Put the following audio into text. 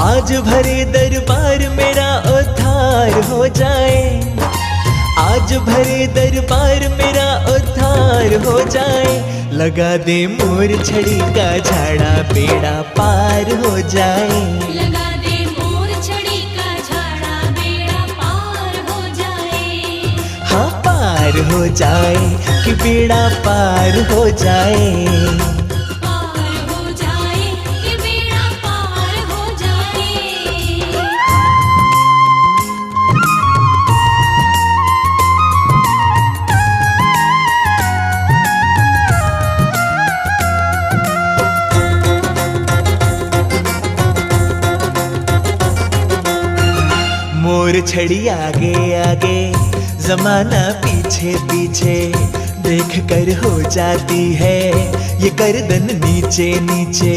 आज भरे दरबार मेरा उद्धार हो जाए, आज भरे दरबार मेरा उद्धार हो जाए। लगा दे मोर छड़ी का झाड़ा बेड़ा पार हो जाए, लगा दे मोर छड़ी का झाड़ा बेड़ा पार हो जाए। हाँ पार हो जाए कि बेड़ा पार हो जाए, पार हो जाए कि बेड़ा पार हो जाए। मोर छड़ी आगे आगे जमाना पीछे पीछे, देख कर हो जाती है ये गर्दन नीचे नीचे।